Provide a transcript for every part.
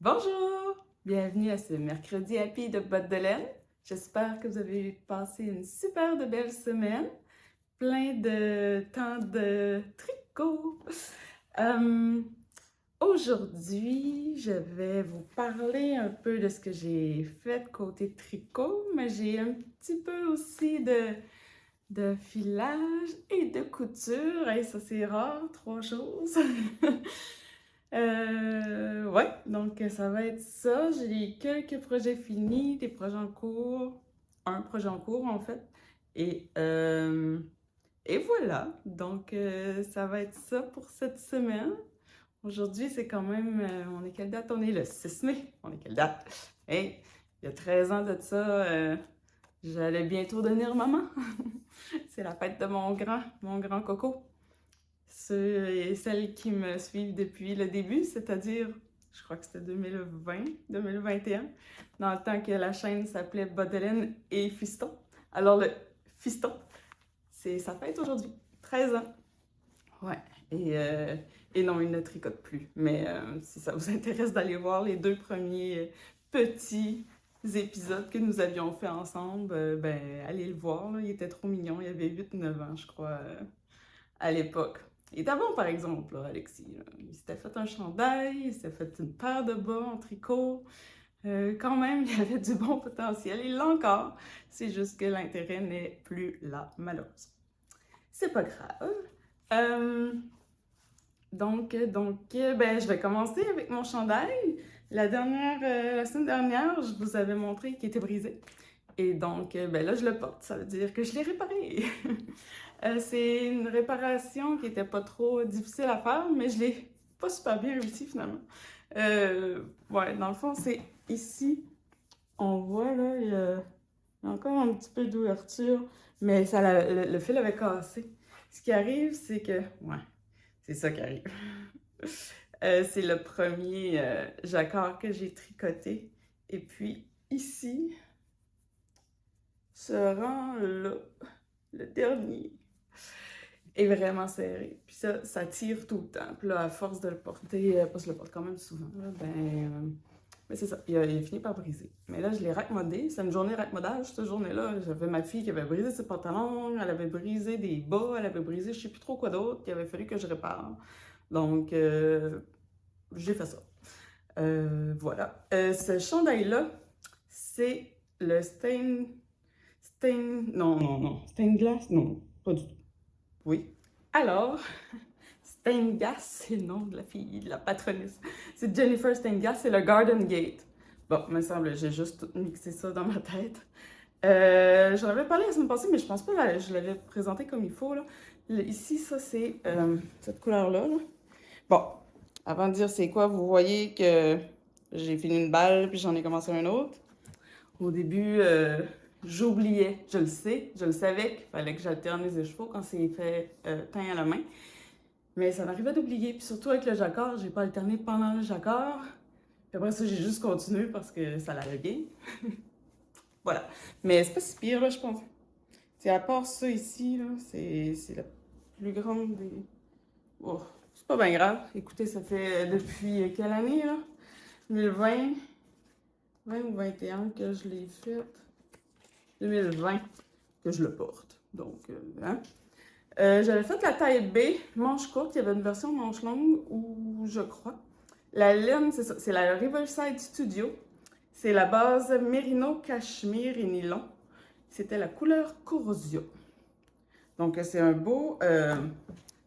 Bonjour! Bienvenue à ce mercredi happy de bottes de laine. J'espère que vous avez passé une super de belle semaine, plein de temps de tricot. Euh, Aujourd'hui, je vais vous parler un peu de ce que j'ai fait côté tricot, mais j'ai un petit peu aussi de filage et de couture. Et ça, c'est rare, trois choses. Ouais, donc ça va être ça. J'ai quelques projets finis, des projets en cours, un projet en cours en fait. Et, euh, et voilà, donc ça va être ça pour cette semaine. Aujourd'hui, c'est quand même, on est quelle date? On est le 6 mai. On est quelle date? Hey, il y a 13 ans de ça, j'allais bientôt devenir maman. C'est la fête de mon grand coco. Ceux et celles qui me suivent depuis le début, c'est-à-dire, je crois que c'était 2020, 2021, dans le temps que la chaîne s'appelait Bodelaine et Fiston. Alors, le Fiston, c'est sa fête aujourd'hui, 13 ans. Ouais, et non, il ne tricote plus. Mais si ça vous intéresse d'aller voir les deux premiers petits épisodes que nous avions fait ensemble, ben, allez le voir, là. Il était trop mignon, il avait 8-9 ans, je crois, à l'époque. Il était bon, par exemple, là, Alexis. Là. Il s'était fait un chandail, il s'était fait une paire de bas en tricot. Quand même, il avait du bon potentiel. Il l'a encore. C'est juste que l'intérêt n'est plus là, malheureusement. C'est pas grave. Euh, ben, je vais commencer avec mon chandail. La semaine dernière, je vous avais montré qu'il était brisé. Et donc, ben là, je le porte. Ça veut dire que je l'ai réparé. C'est une réparation qui était pas trop difficile à faire, mais je l'ai pas super bien réussi finalement. Ouais, dans le fond, c'est ici. On voit là, il y a encore un petit peu d'ouverture, mais le fil avait cassé. Ce qui arrive, c'est que. Ouais, c'est ça qui arrive. C'est le premier jacquard que j'ai tricoté. Et puis ici, ce rang-là, le dernier, est vraiment serré. Puis ça tire tout le temps. Puis là, à force de le porter, parce que je le porte quand même souvent, là, ben c'est ça. Il a fini par briser. Mais là, je l'ai raccommodé. C'est une journée raccommodage, cette journée-là. J'avais ma fille qui avait brisé ses pantalons, elle avait brisé des bas, elle avait brisé je sais plus trop quoi d'autre, qu'il avait fallu que je répare. Donc, j'ai fait ça. Voilà. Ce chandail-là, c'est le non. Stain glass? Non, pas du tout. Oui. Alors, Stengas, c'est le nom de la fille, de la patronesse. C'est Jennifer Stengas, c'est le Garden Gate. Bon, il me semble, j'ai juste mixé ça dans ma tête. J'en avais parlé la semaine passée, mais je pense pas que je l'avais présenté comme il faut. Là. Ici, ça, c'est cette couleur-là. Là. Bon, avant de dire c'est quoi, vous voyez que j'ai fini une balle, puis j'en ai commencé un autre. Au début, j'oubliais, je le sais, je le savais qu'il fallait que j'alterne les écheveaux quand c'est fait teint à la main. Mais ça m'arrivait d'oublier, puis surtout avec le jacquard, j'ai pas alterné pendant le jacquard. Puis après ça, j'ai juste continué parce que ça l'allait bien. Voilà. Mais c'est pas si pire, là, je pense. C'est à part ça ici, là, c'est la plus grande des... Oh, c'est pas bien grave. Écoutez, ça fait depuis quelle année, là? 2020, 20 ou 21 que je l'ai fait. 2020 que je le porte. Donc, hein? J'avais fait la taille B, manche courte. Il y avait une version manche longue où je crois. La laine, c'est ça, c'est la Riverside Studio. C'est la base Merino, Cachemire et Nylon. C'était la couleur Corrosion. Donc, c'est un beau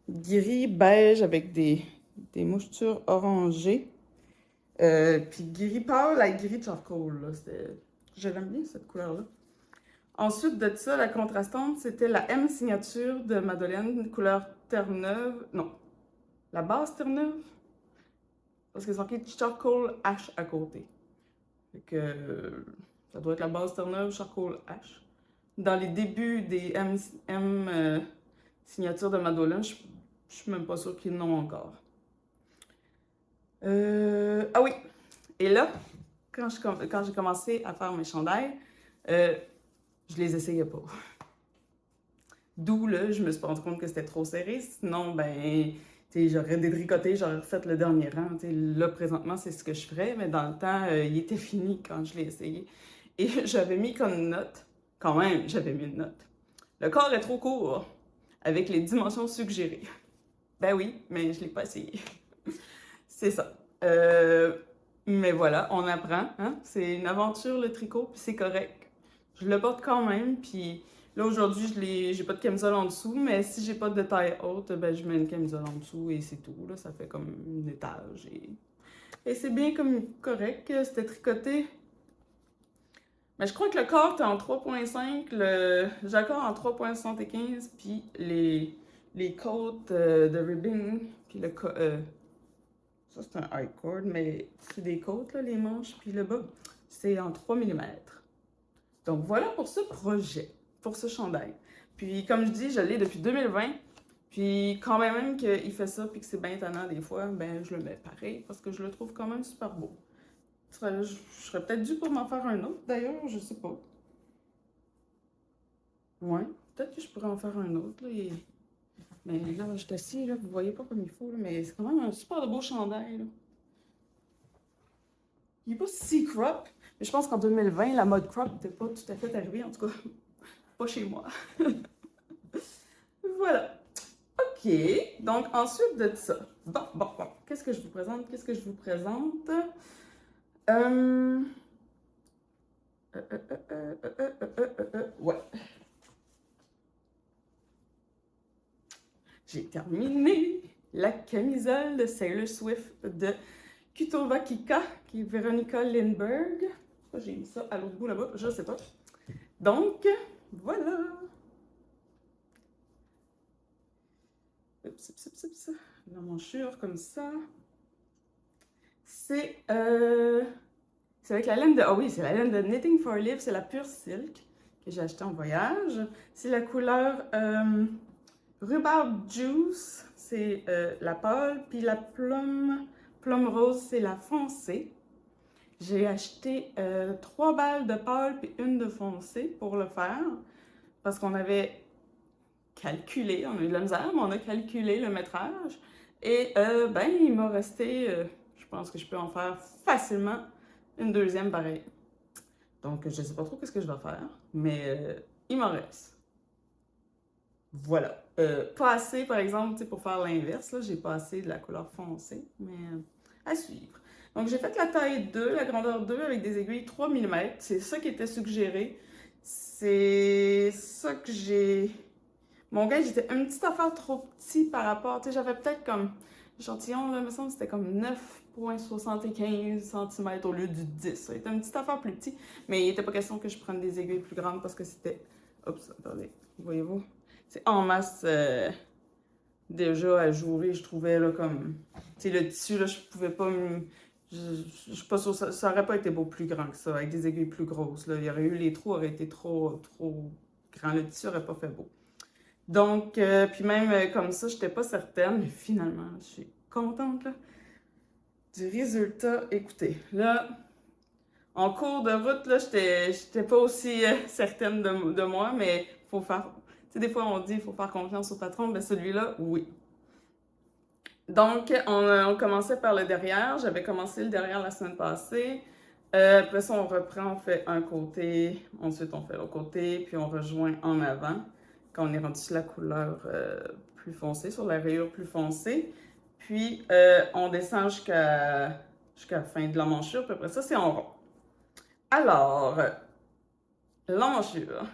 gris beige avec des mouchetures orangées. Puis gris pâle avec gris charcoal. Là. Je l'aime bien cette couleur-là. Ensuite de ça, la contrastante, c'était la M signature de Madeleine, couleur Terre-Neuve. Non, la base Terre-Neuve. Parce que c'est marqué Charcoal Ash à côté. Fait que ça doit être la base Terre-Neuve, Charcoal Ash. Dans les débuts des M signatures de Madeleine, je suis même pas sûre qu'ils n'ont encore. Ah oui, et là, quand j'ai commencé à faire mes chandails, je les essayais pas. D'où là, je me suis rendu compte que c'était trop serré. Sinon, ben, j'aurais détricoté, j'aurais refait le dernier rang. Là, présentement, c'est ce que je ferais, mais dans le temps, il était fini quand je l'ai essayé. Et j'avais mis comme note, quand même, j'avais mis une note. Le corps est trop court, avec les dimensions suggérées. Ben oui, mais je l'ai pas essayé. C'est ça. Mais voilà, on apprend, hein? C'est une aventure le tricot, puis c'est correct. Je le porte quand même, puis là aujourd'hui, j'ai pas de camisole en dessous, mais si j'ai pas de taille haute, ben je mets une camisole en dessous et c'est tout. Là, ça fait comme une étage et c'est bien comme correct. C'était tricoté. Mais je crois que le corps était en 3.5, le jacquard en 3.75, puis les côtes de ribbing, puis ça c'est un high cord, mais c'est des côtes, là, les manches, puis le bas, c'est en 3 mm. Donc voilà pour ce projet, pour ce chandail. Puis comme je dis, je l'ai depuis 2020, puis quand même qu'il fait ça, puis que c'est bien tannant des fois, ben je le mets pareil, parce que je le trouve quand même super beau. Je serais peut-être due pour m'en faire un autre, d'ailleurs, je sais pas. Ouais, peut-être que je pourrais en faire un autre, là, mais là, je suis assis, là, vous voyez pas comme il faut, là, mais c'est quand même un super beau chandail, là. Il est pas si crop, mais je pense qu'en 2020, la mode crop n'était pas tout à fait arrivée, en tout cas, pas chez moi. Voilà. OK, donc ensuite de ça, bon, qu'est-ce que je vous présente? Qu'est-ce que je vous présente? Ouais. J'ai terminé la camisole de Sailor Swift de Kutova Kika, qui est Veronica Lindbergh. Pourquoi j'ai mis ça à l'autre bout là-bas? Je sais pas. Donc, voilà. La manchure comme ça. C'est avec la laine de... Ah oui, c'est la laine de Knitting for Live, c'est la pure silk que j'ai acheté en voyage. C'est la couleur Rhubarb Juice, c'est la pâle, puis la plum rose, c'est la foncée. J'ai acheté 3 balles de pâle puis une de foncée pour le faire, parce qu'on avait calculé, on a eu de la misère, mais on a calculé le métrage. Et ben, il m'a resté, je pense que je peux en faire facilement une deuxième pareille. Donc, je sais pas trop qu'est-ce que je vais faire, mais il m'en reste. Voilà. Pas assez, par exemple, pour faire l'inverse, là, j'ai pas assez de la couleur foncée, mais à suivre. Donc, j'ai fait la taille 2, la grandeur 2 avec des aiguilles 3 mm. C'est ça qui était suggéré. C'est ça que j'ai... Mon gars, j'étais une petite affaire trop petit par rapport... Tu sais, j'avais peut-être comme... L'échantillon, là, me semble, c'était comme 9,75 cm au lieu du 10. Ça était une petite affaire plus petit, mais il n'était pas question que je prenne des aiguilles plus grandes parce que c'était... Oups, attendez, voyez-vous? C'est en masse déjà à jouer, je trouvais, là, comme... Tu sais, le tissu, là, je pouvais pas me... Je suis pas sûre, ça aurait pas été beau plus grand que ça, avec des aiguilles plus grosses, là. Il y aurait eu, les trous auraient été trop grands, le tissu aurait pas fait beau. Donc, puis même comme ça, j'étais pas certaine, mais finalement, je suis contente, là, du résultat. Écoutez, là, en cours de route, là, j'étais pas aussi certaine de moi, mais faut faire... Tu sais, des fois, on dit qu'il faut faire confiance au patron, mais celui-là, oui. Donc, on commençait par le derrière. J'avais commencé le derrière la semaine passée. Après ça, on reprend, on fait un côté, ensuite on fait l'autre côté, puis on rejoint en avant, quand on est rendu sur la couleur plus foncée, sur la rayure plus foncée. Puis, on descend jusqu'à la fin de la manchure, puis après ça, c'est en rond. Alors, l'emmanchure.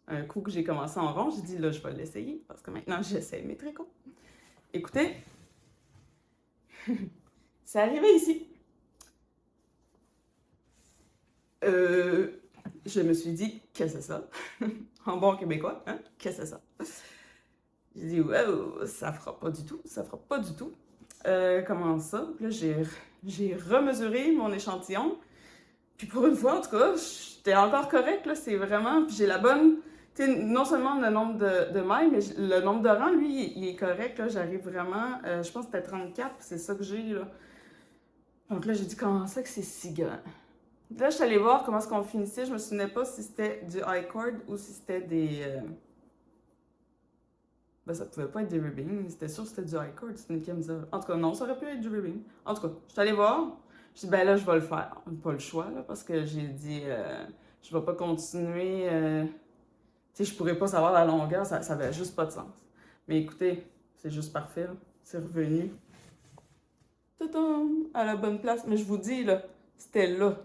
Un coup que j'ai commencé en rond, j'ai dit là, je vais l'essayer parce que maintenant, j'essaie mes tricots. Écoutez, c'est arrivé ici. Je me suis dit, qu'est-ce que c'est ça? En bon québécois, hein? Qu'est-ce que c'est ça? J'ai dit, wow, ça fera pas du tout, ça fera pas du tout. Comment ça? Puis là, j'ai remesuré mon échantillon. Puis pour une fois, en tout cas, j'étais encore correcte, là, c'est vraiment... Puis j'ai la bonne... Tu sais, non seulement le nombre de mailles, mais le nombre de rangs, lui, il est correct, là, j'arrive vraiment... je pense que c'était 34, c'est ça que j'ai, là. Donc là, j'ai dit, comment ça que c'est si grand? Là, je suis allée voir comment est-ce qu'on finissait. Je me souvenais pas si c'était du high cord ou si c'était des... Ben, ça pouvait pas être du ribbing. C'était sûr que c'était du high cord, c'était une camisole. En tout cas, non, ça aurait pu être du ribbing. En tout cas, je suis allée voir. Je dis, ben là, je vais le faire. Pas le choix, là, parce que j'ai dit, je vais pas continuer. Tu sais, je pourrais pas savoir la longueur, ça avait juste pas de sens. Mais écoutez, c'est juste parfait, là. C'est revenu. Tadam! À la bonne place. Mais je vous dis, là, c'était là.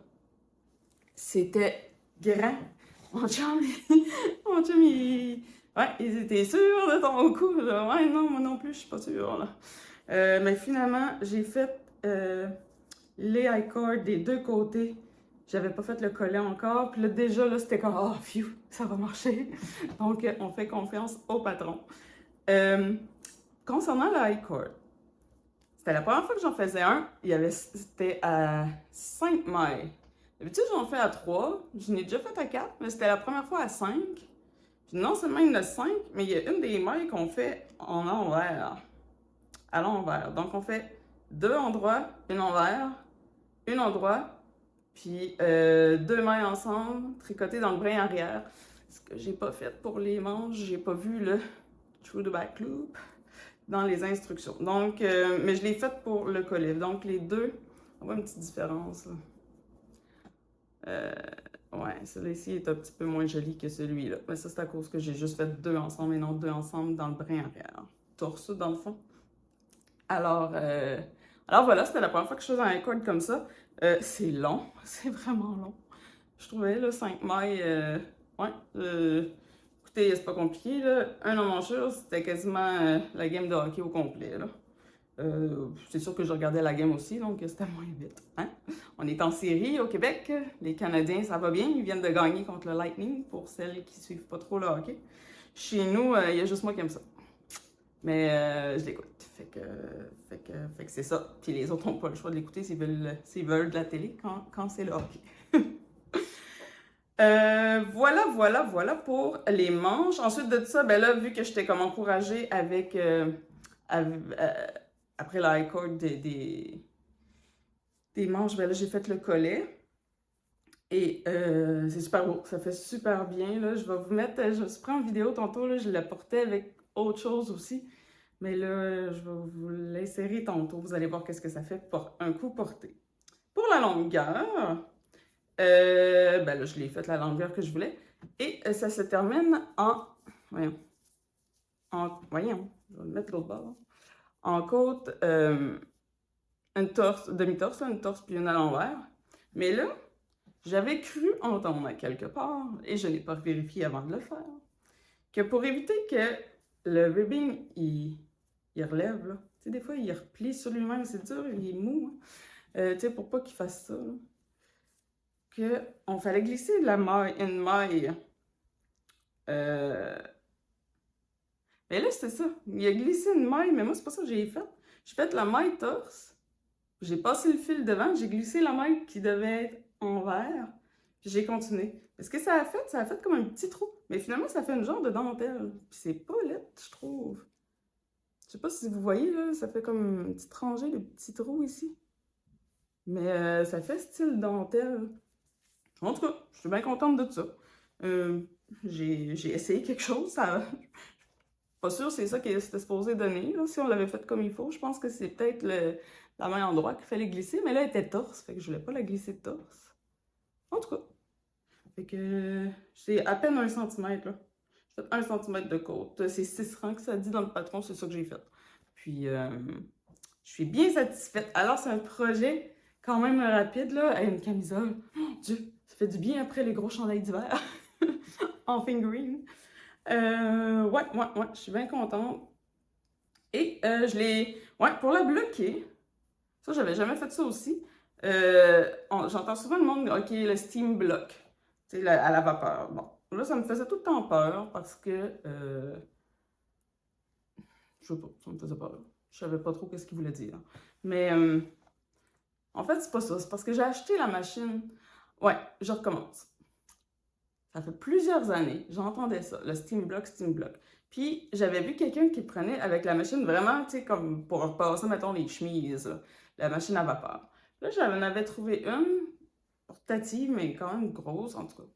C'était grand. Mon chum, mon chum, ouais, ils étaient sûrs de ton coup, là. Ouais, non, moi non plus, je suis pas sûre, là. Mais finalement, j'ai fait les high cords des deux côtés. J'avais pas fait le collet encore. Puis là, déjà, là, c'était comme, oh, phew, ça va marcher. Donc, on fait confiance au patron. Concernant le high cord, c'était la première fois que j'en faisais un. C'était à 5 mailles. D'habitude, j'en fais à 3. Je n'ai déjà fait à 4, mais c'était la première fois à 5. Puis non seulement il y en a 5, mais il y a une des mailles qu'on fait en envers. À l'envers. Donc, on fait 2 en droit, une envers, une en droit, puis 2 mailles ensemble, tricotées dans le brin arrière. Ce que j'ai pas fait pour les manches, j'ai pas vu le through the back loop dans les instructions. Donc, mais je l'ai fait pour le collet. Donc, les deux, on voit une petite différence, là. Ouais, celui-ci est un petit peu moins joli que celui-là. Mais ça, c'est à cause que j'ai juste fait 2 ensemble et non 2 ensemble dans le brin arrière. Torse, dans le fond. Alors, voilà, c'était la première fois que je faisais un cord comme ça. C'est long, c'est vraiment long. Je trouvais, là, 5 mailles, ouais. Écoutez, c'est pas compliqué, là. Un emmanchure, c'était quasiment la game de hockey au complet, là. C'est sûr que je regardais la game aussi, donc c'était moins vite. Hein? On est en série au Québec. Les Canadiens, ça va bien. Ils viennent de gagner contre le Lightning, pour celles qui suivent pas trop le hockey. Chez nous, il y a juste moi qui aime ça. Mais je l'écoute. Fait que c'est ça. Puis les autres n'ont pas le choix de l'écouter s'ils veulent de la télé quand c'est le hockey. Voilà pour les manches. Ensuite de ça, ben là, vu que j'étais comme encouragée avec après la high cord des manches, ben là, j'ai fait le collet. Et c'est super beau, ça fait super bien, là. Je vais vous mettre, je me suis pris en vidéo tantôt, là, je la portais avec autre chose aussi. Mais là, je vais vous l'insérer tantôt, vous allez voir qu'est-ce que ça fait pour un coup porté. Pour la longueur, ben là, je l'ai fait la longueur que je voulais. Et ça se termine voyons, je vais le mettre l'autre bord. En côte, une torse, demi-torse, une torse puis une à l'envers. Mais là, j'avais cru entendre à quelque part, et je n'ai pas vérifié avant de le faire, que pour éviter que le ribbing, il relève, là. Tu sais, des fois, il replie sur lui-même, c'est dur, il est mou. Hein. Tu sais, pour pas qu'il fasse ça, qu'on fallait glisser une maille. Mais là, c'était ça. Il a glissé une maille, mais moi, c'est pas ça que j'ai fait. J'ai fait la maille torse. J'ai passé le fil devant, j'ai glissé la maille qui devait être envers, puis j'ai continué. Mais ce que ça a fait comme un petit trou. Mais finalement, ça fait une genre de dentelle. Puis c'est pas laid, je trouve. Je sais pas si vous voyez, là, ça fait comme une petite rangée de petits trous ici. Mais ça fait style dentelle. En tout cas, je suis bien contente de ça. J'ai essayé quelque chose, ça... Pas sûr c'est ça que c'était supposé donner, là, si on l'avait fait comme il faut. Je pense que c'est peut-être la main endroit qu'il fallait glisser, mais là, elle était torse, fait que je voulais pas la glisser de torse. En tout cas, fait que c'est à peine 1 cm, là. J'ai fait 1 cm de côte. C'est 6 rangs que ça dit dans le patron, c'est ça que j'ai fait. Puis, je suis bien satisfaite. Alors, c'est un projet quand même rapide, là, avec une camisole. Mon Dieu, ça fait du bien après les gros chandails d'hiver en fingering. Ouais, je suis bien contente. Et je l'ai... Ouais, pour la bloquer, ça, j'avais jamais fait ça aussi. J'entends souvent le monde, OK, le steam block, tu sais, à la vapeur. Bon, là, ça me faisait tout le temps peur parce que... je sais pas, ça me faisait peur. Je savais pas trop qu'est-ce qu'il voulait dire. Mais en fait, c'est pas ça. C'est parce que j'ai acheté la machine. Ouais, je recommence. Ça fait plusieurs années, j'entendais ça, le steam block, steam block. Puis j'avais vu quelqu'un qui prenait avec la machine vraiment, tu sais, comme pour repasser, mettons, les chemises, là, la machine à vapeur. Là, j'en avais trouvé une portative, mais quand même grosse, en tout cas.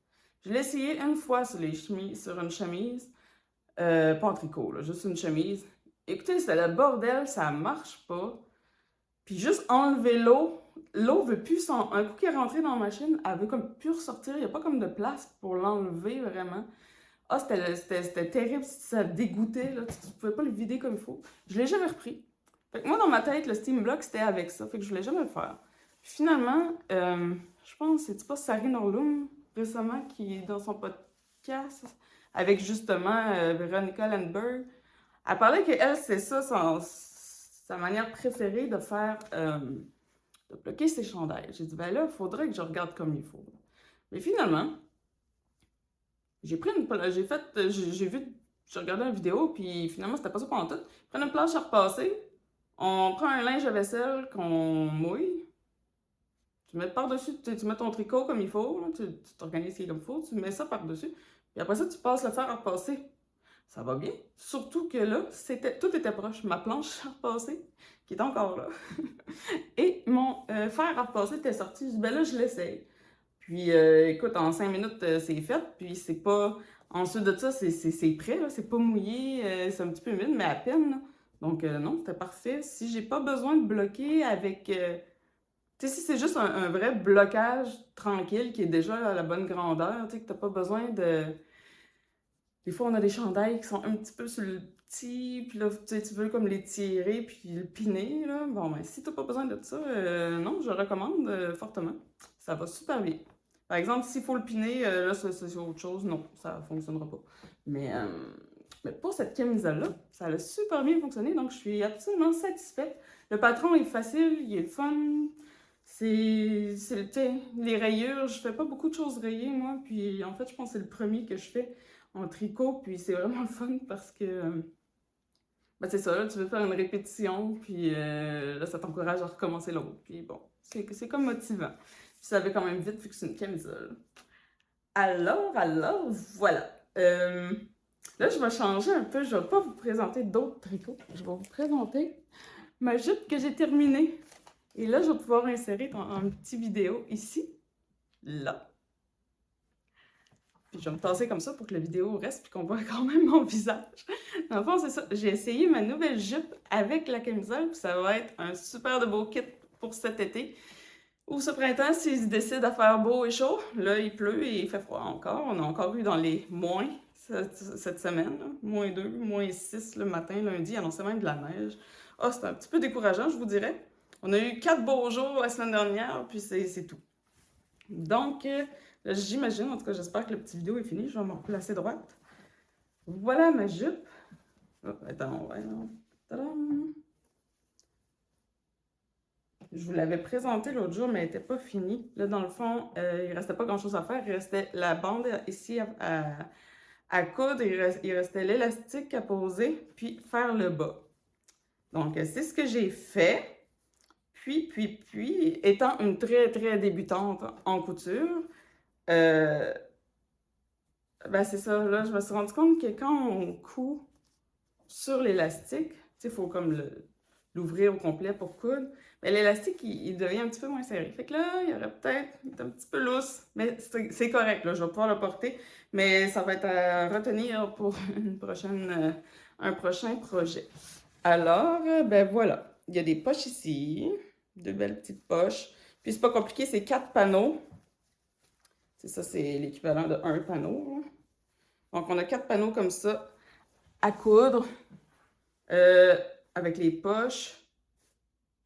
Je l'ai essayé une fois sur les chemises, sur une chemise. pas en tricot, là, juste une chemise. Écoutez, c'est le bordel, ça marche pas. Puis juste enlever l'eau veut plus un coup qu'elle est rentrée dans la machine, elle veut comme plus ressortir, il n'y a pas comme de place pour l'enlever vraiment. Ah, c'était terrible, ça dégoûtait, là, tu pouvais pas le vider comme il faut. Je l'ai jamais repris. Fait que moi, dans ma tête, le Steam Block, c'était avec ça, fait que je voulais jamais le faire. Puis finalement, je pense, c'est pas Sarah Norlum, récemment, qui est dans son podcast, avec justement Veronica Landberg, elle parlait qu'elle, c'est ça, sa manière préférée de faire, de bloquer ses chandails. J'ai dit, ben là, il faudrait que je regarde comme il faut. Mais finalement, j'ai regardé une vidéo, puis finalement, c'était pas ça pendant tout. Prendre une planche à repasser, on prend un linge à vaisselle qu'on mouille, tu mets par-dessus, tu mets ton tricot comme il faut, là, tu t'organises comme il faut, tu mets ça par-dessus, puis après ça, tu passes le fer à repasser. Ça va bien. Surtout que là, tout était proche. Ma planche à repasser, qui est encore là, et mon fer à repasser était sorti. Je dis, ben là, je l'essaye. Puis, écoute, en 5 minutes, c'est fait. Puis, c'est pas. Ensuite de ça, c'est prêt, là. C'est pas mouillé. C'est un petit peu humide, mais à peine, là. Donc, non, c'était parfait. Si j'ai pas besoin de bloquer avec. Tu sais, si c'est juste un vrai blocage tranquille qui est déjà à la bonne grandeur, tu sais, que t'as pas besoin de. Des fois, on a des chandails qui sont un petit peu sur le petit, puis là, tu veux comme les tirer, puis le piner, là. Bon, ben, si t'as pas besoin de ça, non, je recommande fortement. Ça va super bien. Par exemple, s'il faut le piner, là, c'est autre chose, non, ça fonctionnera pas. Mais, euh, mais pour cette camisole-là, ça a super bien fonctionné, donc je suis absolument satisfaite. Le patron est facile, il est fun. Tu sais, les rayures, je fais pas beaucoup de choses rayées, moi, puis en fait, je pense que c'est le premier que je fais en tricot, puis c'est vraiment le fun parce que, ben c'est ça, là, tu veux faire une répétition, puis là, ça t'encourage à recommencer l'autre, puis bon, c'est comme motivant. Puis ça va quand même vite vu que c'est une camisole. Alors, voilà. Là, je vais changer un peu, je vais pas vous présenter d'autres tricots, je vais vous présenter ma jupe que j'ai terminée. Et là, je vais pouvoir insérer un petit vidéo ici, là. Puis je vais me tasser comme ça pour que la vidéo reste puis qu'on voit quand même mon visage. Dans le fond, c'est ça. J'ai essayé ma nouvelle jupe avec la camisole, puis ça va être un super de beau kit pour cet été. Ou ce printemps, s'il se décide à faire beau et chaud. Là, il pleut et il fait froid encore. On a encore eu dans les moins cette semaine. Là. -2, -6 le matin, lundi. Annonçait même de la neige. Ah, c'était un petit peu décourageant, je vous dirais. On a eu 4 beaux jours la semaine dernière, puis c'est tout. Donc, j'imagine, en tout cas, j'espère que la petite vidéo est finie. Je vais me replacer droite. Voilà ma jupe. Oh, attends, ouais, non. Tadam! Je vous l'avais présentée l'autre jour, mais elle n'était pas finie. Là, dans le fond, il ne restait pas grand-chose à faire. Il restait la bande ici à coudre. Il restait l'élastique à poser, puis faire le bas. Donc, c'est ce que j'ai fait. Puis, étant une très, très débutante en couture, ben c'est ça. Là, je me suis rendu compte que quand on coud sur l'élastique, tu sais, il faut comme l'ouvrir au complet pour coudre. Mais l'élastique, il devient un petit peu moins serré. Fait que là, il y aurait peut-être, il est un petit peu lousse, mais c'est correct, là, je vais pouvoir le porter. Mais ça va être à retenir pour un prochain projet. Alors, ben voilà, il y a des poches ici, deux belles petites poches. Puis c'est pas compliqué, c'est 4 panneaux. C'est ça, c'est l'équivalent de un panneau, là. Donc on a 4 panneaux comme ça à coudre. Avec les poches.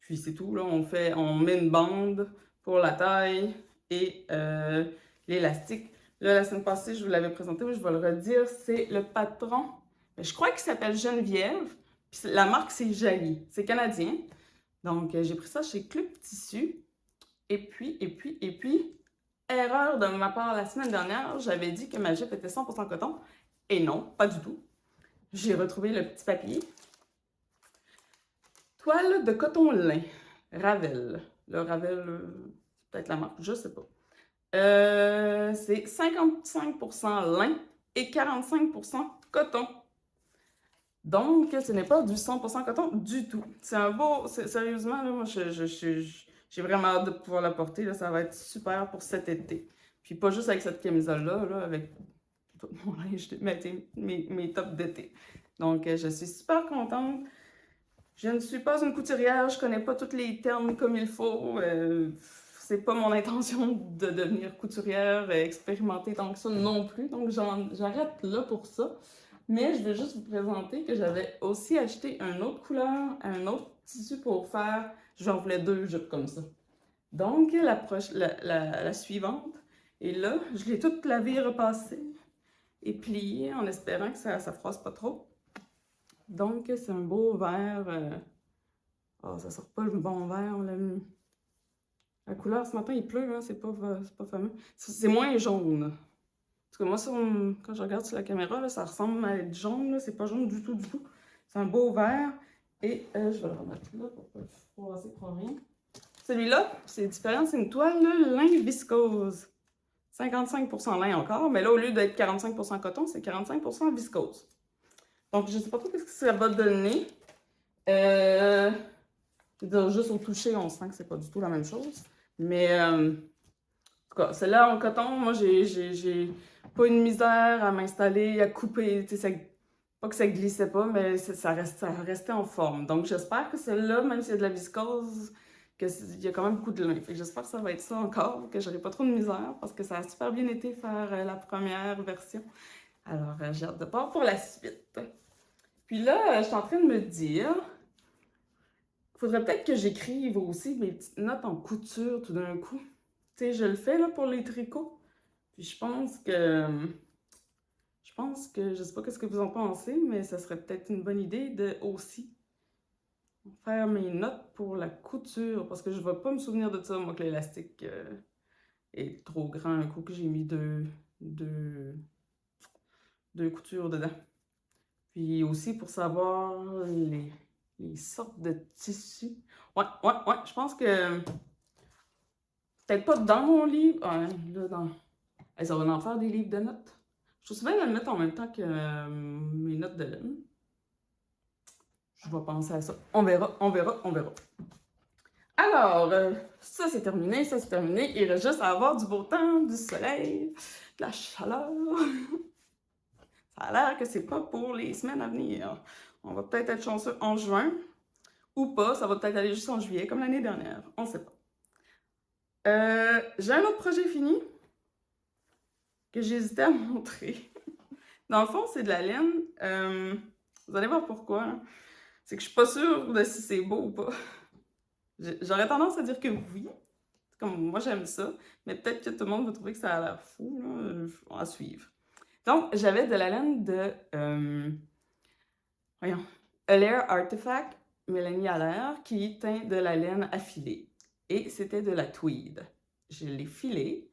Puis c'est tout, là, on met une bande pour la taille et l'élastique. Là, la semaine passée, je vous l'avais présenté, mais je vais le redire, c'est le patron. Je crois qu'il s'appelle Geneviève. Puis la marque, c'est Jali. C'est canadien. Donc, j'ai pris ça chez Club Tissu. Et puis, erreur de ma part la semaine dernière, j'avais dit que ma jupe était 100% coton. Et non, pas du tout. J'ai retrouvé le petit papier. Toile de coton lin, Ravel. Le Ravel, c'est peut-être la marque, je sais pas. C'est 55% lin et 45% coton. Donc, ce n'est pas du 100% coton du tout. C'est un beau... Sérieusement, là, moi, j'ai vraiment hâte de pouvoir la porter. Là, ça va être super pour cet été. Puis pas juste avec cette camisole-là, là, avec tout mon linge, mes tops d'été. Donc, je suis super contente. Je ne suis pas une couturière, je connais pas tous les termes comme il faut. C'est pas mon intention de devenir couturière expérimentée tant que ça non plus. Donc, j'arrête là pour ça. Mais je vais juste vous présenter que j'avais aussi acheté une autre couleur, un autre tissu pour faire. J'en voulais 2 jupes comme ça. Donc, la suivante. Et là, je l'ai toute lavée et repassée et pliée en espérant que ça froisse pas trop. Donc, c'est un beau vert. Oh, ça sort pas le bon vert. La couleur, ce matin, il pleut, hein, c'est pas fameux. C'est moins jaune. Parce que moi, quand je regarde sur la caméra, là, ça ressemble à être jaune. C'est pas jaune du tout, du tout. C'est un beau vert. Et je vais le remettre là pour pas le froisser pour rien. Celui-là, c'est différent. C'est une toile lin viscose. 55% lin encore, mais là, au lieu d'être 45% coton, c'est 45% viscose. Donc, je sais pas trop ce que ça va donner. Juste au toucher, on sent que c'est pas du tout la même chose. Mais, en tout cas, celle-là en coton, moi, j'ai pas une misère à m'installer, à couper. Pas que ça glissait pas, mais ça restait en forme. Donc, j'espère que celle-là, même s'il y a de la viscose, il y a quand même beaucoup de lin. J'espère que ça va être ça encore, que j'aurai pas trop de misère, parce que ça a super bien été faire la première version. Alors, j'ai hâte de voir pour la suite. Puis là, je suis en train de me dire, il faudrait peut-être que j'écrive aussi mes petites notes en couture tout d'un coup. Tu sais, je le fais là pour les tricots. Puis je pense que, je sais pas ce que vous en pensez, mais ça serait peut-être une bonne idée de aussi faire mes notes pour la couture. Parce que je ne vais pas me souvenir de ça, moi, que l'élastique est trop grand un coup que j'ai mis deux coutures dedans. Puis aussi pour savoir les sortes de tissus. Ouais, je pense que peut-être pas dans mon livre. Ouais, là, ça va en faire des livres de notes. Je trouve bien de le mettre en même temps que mes notes de laine. Je vais penser à ça. On verra. Alors, ça c'est terminé, ça c'est terminé. Il reste juste à avoir du beau temps, du soleil, de la chaleur. Ça a l'air que c'est pas pour les semaines à venir. On va peut-être être chanceux en juin, ou pas, ça va peut-être aller juste en juillet, comme l'année dernière. On ne sait pas. J'ai un autre projet fini que j'hésitais à montrer. Dans le fond, c'est de la laine. Vous allez voir pourquoi. Hein. C'est que je suis pas sûre de si c'est beau ou pas. J'aurais tendance à dire que oui. Comme moi, j'aime ça. Mais peut-être que tout le monde va trouver que ça a l'air fou. Là, à suivre. Donc, j'avais de la laine de... voyons. Allaire Artifact Mélanie Allaire qui teint de la laine à filer. Et c'était de la tweed. Je l'ai filé.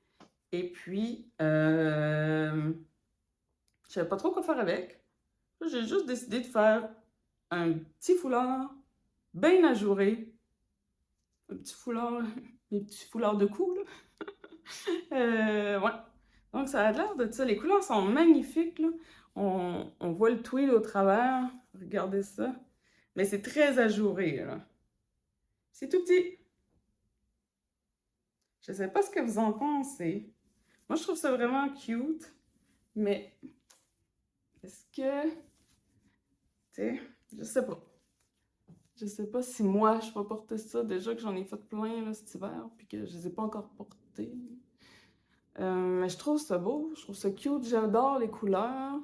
Et puis, je savais pas trop quoi faire avec. J'ai juste décidé de faire un petit foulard bien ajouré. Un petit foulard, des petits foulards de cou, là. Ouais. Donc, ça a l'air de ça. Les couleurs sont magnifiques, là. On voit le tweed au travers. Regardez ça. Mais c'est très ajouré, là. C'est tout petit. Je sais pas ce que vous en pensez. Moi, je trouve ça vraiment cute. Mais est-ce que... Tu sais, je sais pas. Je sais pas si moi, je vais porter ça. Déjà que j'en ai fait plein là, cet hiver, puis que je les ai pas encore portés. Mais je trouve ça beau. Je trouve ça cute. J'adore les couleurs.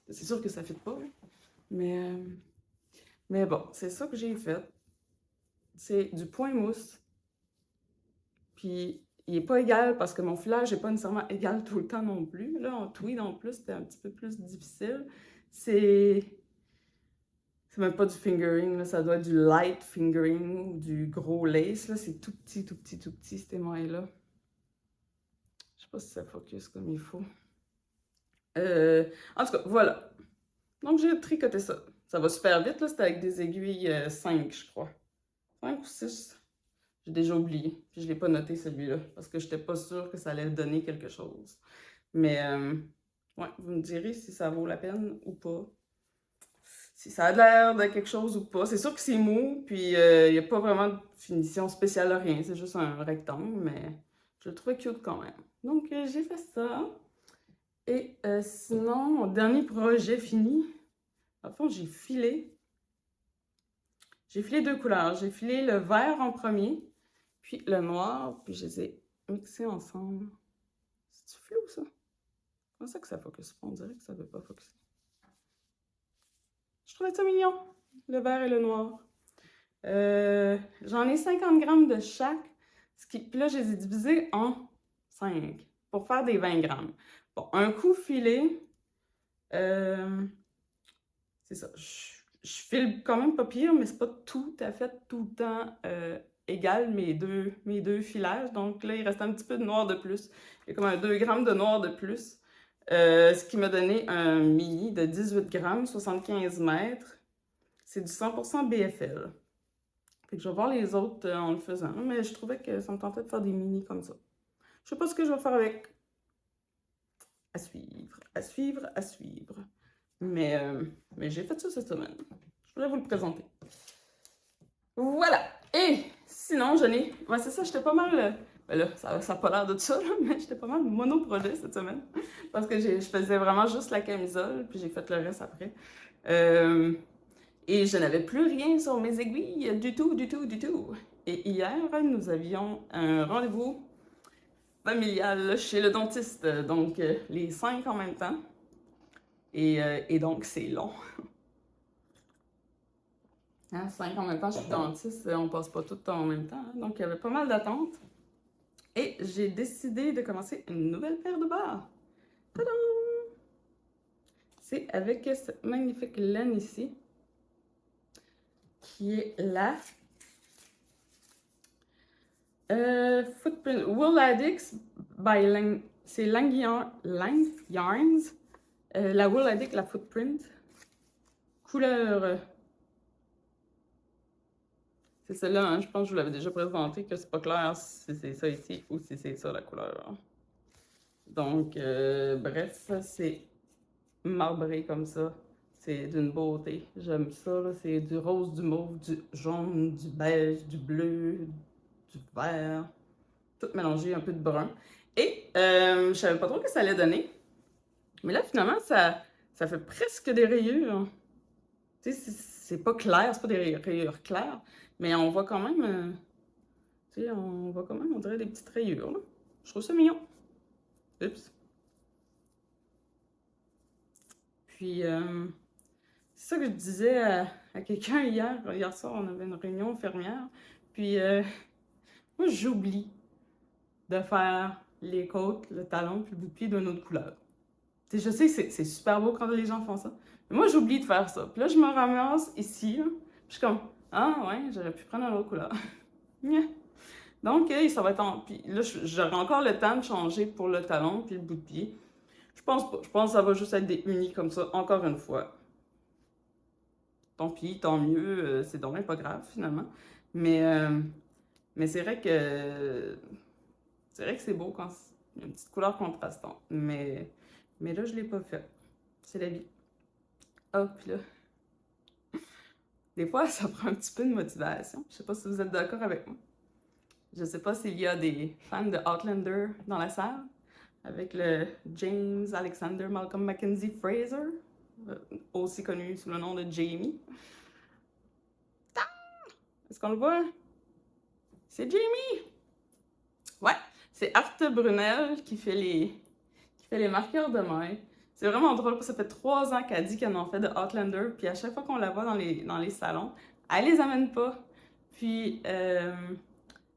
C'est sûr que ça ne fit pas. Mais bon, c'est ça que j'ai fait. C'est du point mousse. Puis, il n'est pas égal parce que mon filage n'est pas nécessairement égal tout le temps non plus. Là, en tweed, en plus, c'était un petit peu plus difficile. C'est même pas du fingering, là, ça doit être du light fingering ou du gros lace. Là, c'est tout petit, cet émail-là. Je sais pas si ça focus comme il faut. En tout cas, voilà. Donc, j'ai tricoté ça. Ça va super vite, là. C'était avec des aiguilles 5, je crois. 5 ou 6. J'ai déjà oublié. Puis je l'ai pas noté, celui-là. Parce que j'étais pas sûre que ça allait donner quelque chose. Mais, ouais, vous me direz si ça vaut la peine ou pas. Si ça a l'air de quelque chose ou pas. C'est sûr que c'est mou, puis il n'y a pas vraiment de finition spéciale, rien. C'est juste un rectangle, mais je le trouvais cute quand même. Donc, j'ai fait ça. Et sinon, mon dernier projet fini, en fond, j'ai filé 2 couleurs. J'ai filé le vert en premier, puis le noir, puis je les ai mixés ensemble. C'est-tu flou, ça? Comment ça que ça focus pas? On dirait que ça veut pas focuser. Je trouvais ça mignon, le vert et le noir. J'en ai 50 grammes de chaque. Puis là, je les ai divisés en 5 pour faire des 20 grammes. Bon, un coup filé, c'est ça. Je file quand même pas pire, mais c'est pas tout à fait tout le temps égal mes deux filages. Donc là, il reste un petit peu de noir de plus. Il y a comme un 2 grammes de noir de plus. Ce qui m'a donné un mini de 18 grammes, 75 mètres. C'est du 100% BFL. Fait que je vais voir les autres en le faisant, mais je trouvais que ça me tentait de faire des mini comme ça. Je sais pas ce que je vais faire avec. À suivre, à suivre, à suivre. Mais j'ai fait ça cette semaine. Je voulais vous le présenter. Voilà! Et sinon, je n'ai. Ouais, c'est ça, j'étais pas mal. Ben là, ça n'a pas l'air de ça, là, mais j'étais pas mal mono-projet cette semaine. Parce que je faisais vraiment juste la camisole, puis j'ai fait le reste après. Et je n'avais plus rien sur mes aiguilles, du tout, du tout, du tout. Et hier, nous avions un rendez-vous familial chez le dentiste, donc les 5 en même temps. Et donc, c'est long. Hein, 5 en même temps chez le dentiste, on passe pas tout en même temps. Hein, donc, il y avait pas mal d'attentes. Et j'ai décidé de commencer une nouvelle paire de barres. Tadam! C'est avec cette magnifique laine ici, qui est la Footprint Wool Addicts by Lang. C'est Lang Yarns. La Wool Addict, la Footprint. Couleur. C'est celle-là, hein, je pense que je vous l'avais déjà présenté, que c'est pas clair si c'est ça ici ou si c'est ça la couleur. Donc, bref, c'est marbré comme ça. C'est d'une beauté. J'aime ça, là. C'est du rose, du mauve, du jaune, du beige, du bleu, du vert. Tout mélangé, un peu de brun. Et je savais pas trop ce que ça allait donner. Mais là, finalement, ça fait presque des rayures. Tu sais, c'est pas clair, c'est pas des rayures claires, mais on voit quand même, tu sais, on voit quand même, on dirait des petites rayures, là. Je trouve ça mignon. Oups. Puis, c'est ça que je disais à quelqu'un hier soir, on avait une réunion infirmière, puis moi, j'oublie de faire les côtes, le talon, puis le bout de pied d'une autre couleur. Tu sais, je sais que c'est super beau quand les gens font ça, mais moi, j'oublie de faire ça. Puis là, je me ramasse ici, là, puis je suis comme, ah ouais, j'aurais pu prendre une autre couleur. Donc, ça va être en. Puis là, j'aurai encore le temps de changer pour le talon puis le bout de pied. Je pense pas. Je pense que ça va juste être des unis comme ça, encore une fois. Tant pis, tant mieux. C'est donc pas grave, finalement. Mais, mais c'est vrai que. C'est vrai que c'est beau quand il y a une petite couleur contrastante. Mais là, je l'ai pas fait. C'est la vie. Ah, puis là. Des fois, ça prend un petit peu de motivation. Je sais pas si vous êtes d'accord avec moi. Je sais pas s'il y a des fans de Outlander dans la salle, avec le James Alexander Malcolm Mackenzie Fraser, aussi connu sous le nom de Jamie. Est-ce qu'on le voit? C'est Jamie! Ouais, c'est Arte Brunel qui fait les marqueurs de main. C'est vraiment drôle, parce que ça fait 3 ans qu'elle dit qu'elle en fait de Outlander, puis à chaque fois qu'on la voit dans les salons, elle les amène pas. Puis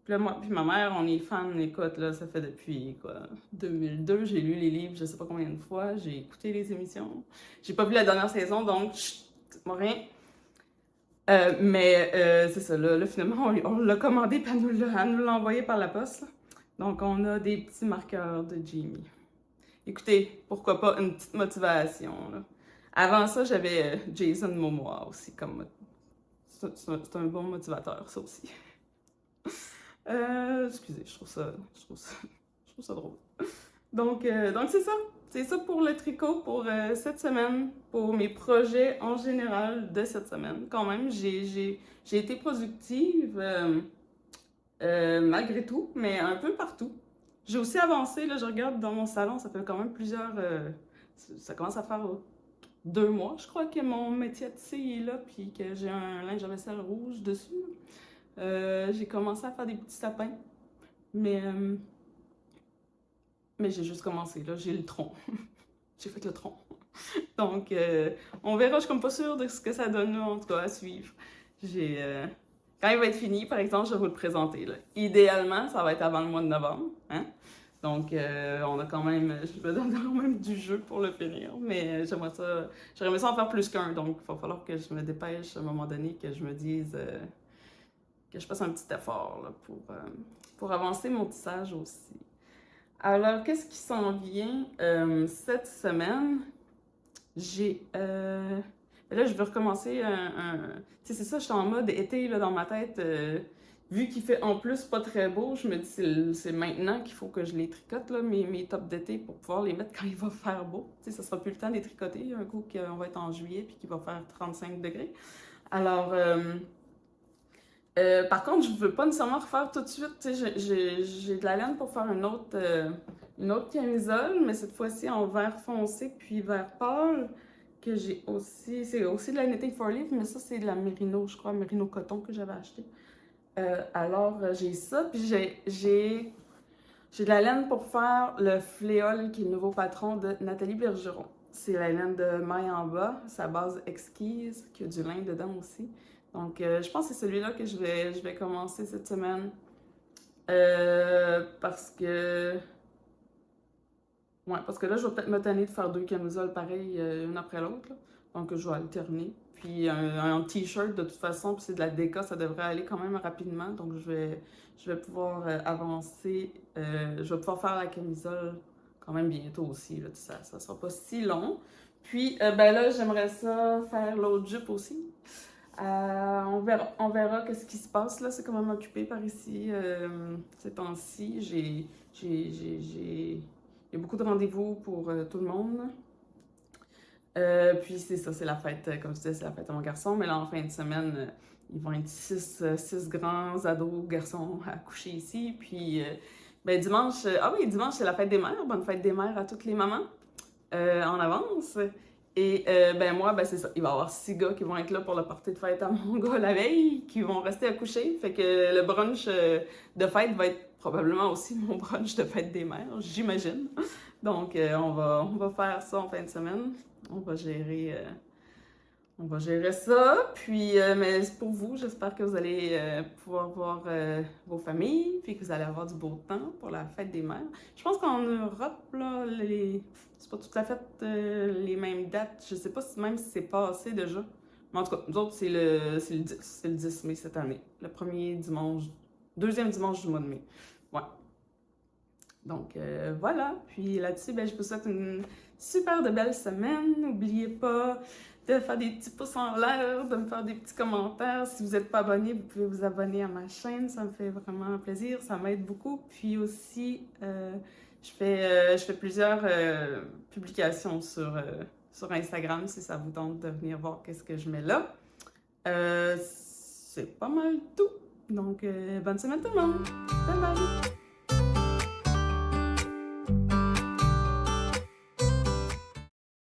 là, moi puis ma mère, on est fans, écoute, là, ça fait depuis, quoi, 2002, j'ai lu les livres, je sais pas combien de fois, j'ai écouté les émissions. J'ai pas vu la dernière saison, donc, chut, rien. Mais c'est ça, là finalement, on l'a commandé, puis elle nous l'a envoyé par la poste, là. Donc, on a des petits marqueurs de Jamie. Écoutez, pourquoi pas une petite motivation, là. Avant ça, j'avais Jason Momoa aussi, comme... C'est un bon motivateur, ça aussi. Excusez, je trouve ça drôle. Donc c'est ça. C'est ça pour le tricot pour cette semaine, pour mes projets en général de cette semaine. Quand même, j'ai été productive malgré tout, mais un peu partout. J'ai aussi avancé, là, je regarde dans mon salon, ça fait quand même plusieurs... ça commence à faire 2 mois, je crois, que mon métier à tisser est là, puis que j'ai un linge à vaisselle rouge dessus. J'ai commencé à faire des petits sapins, mais, euh, mais j'ai juste commencé, là, j'ai le tronc. J'ai fait le tronc. Donc, on verra, je suis comme pas sûre de ce que ça donne, là, en tout cas, à suivre. J'ai... Quand il va être fini, par exemple, je vais vous le présenter, là. Idéalement, ça va être avant le mois de novembre, hein? Donc, on a quand même, je me donne quand même du jeu pour le finir, mais j'aimerais aimé ça en faire plus qu'un, donc il va falloir que je me dépêche à un moment donné, que je me dise, que je fasse un petit effort là, pour avancer mon tissage aussi. Alors, qu'est-ce qui s'en vient cette semaine? J'ai, là, je veux recommencer tu sais, c'est ça, je suis en mode été là, dans ma tête. Vu qu'il fait en plus pas très beau, je me dis c'est maintenant qu'il faut que je les tricote, là, mes tops d'été, pour pouvoir les mettre quand il va faire beau. Tu sais, ça sera plus le temps de les tricoter, un coup qu'on va être en juillet puis qu'il va faire 35 degrés. Alors, par contre, je veux pas nécessairement refaire tout de suite. Tu sais, j'ai de la laine pour faire une autre camisole, mais cette fois-ci en vert foncé puis vert pâle, que j'ai aussi. C'est aussi de la Knitting for Leaf, mais ça, c'est de la Merino, je crois, Merino coton que j'avais acheté. Alors, j'ai ça, puis j'ai de la laine pour faire le fléau, qui est le nouveau patron de Nathalie Bergeron. C'est la laine de maille en bas, sa base exquise, qui a du lin dedans aussi. Donc, je pense que c'est celui-là que je vais commencer cette semaine. Parce que... Ouais, parce que là, je vais peut-être me tanner de faire 2 camisoles pareilles, une après l'autre, là. Donc, je vais alterner. Puis, un t-shirt, de toute façon, puis c'est de la déca, ça devrait aller quand même rapidement. Donc, je vais pouvoir avancer. Je vais pouvoir faire la camisole quand même bientôt aussi, là, ça sera pas si long. Puis, ben là, j'aimerais ça faire l'autre jupe aussi. On verra qu'est-ce qui se passe là. C'est quand même occupé par ici ces temps-ci. Il y a beaucoup de rendez-vous pour tout le monde. Puis c'est ça, c'est la fête, comme je disais, c'est la fête à mon garçon. Mais là, en fin de semaine, ils vont être six grands ados garçons à coucher ici. Puis ben, dimanche, ah oui, dimanche, c'est la fête des mères. Bonne fête des mères à toutes les mamans en avance. Et ben moi, ben c'est ça. Il va y avoir 6 gars qui vont être là pour le party de fête à mon gars la veille, qui vont rester à coucher. Fait que le brunch de fête va être probablement aussi mon brunch de fête des mères, j'imagine. Donc on va faire ça en fin de semaine. On va gérer, on va gérer ça. Puis, mais c'est pour vous, j'espère que vous allez pouvoir voir vos familles, puis que vous allez avoir du beau temps pour la fête des mères. Je pense qu'en Europe, là, c'est pas tout à fait les mêmes dates. Je sais pas même si c'est passé déjà. Mais en tout cas, nous autres, c'est le 10 mai cette année. Le premier dimanche, deuxième dimanche du mois de mai. Ouais. Donc voilà, puis là-dessus, ben, je vous souhaite une super de belle semaine. N'oubliez pas de faire des petits pouces en l'air, de me faire des petits commentaires. Si vous n'êtes pas abonné, vous pouvez vous abonner à ma chaîne, ça me fait vraiment plaisir, ça m'aide beaucoup. Puis aussi, je fais plusieurs publications sur Instagram si ça vous tente de venir voir qu'est-ce que je mets là. C'est pas mal tout. Donc, bonne semaine tout le monde! Bye bye!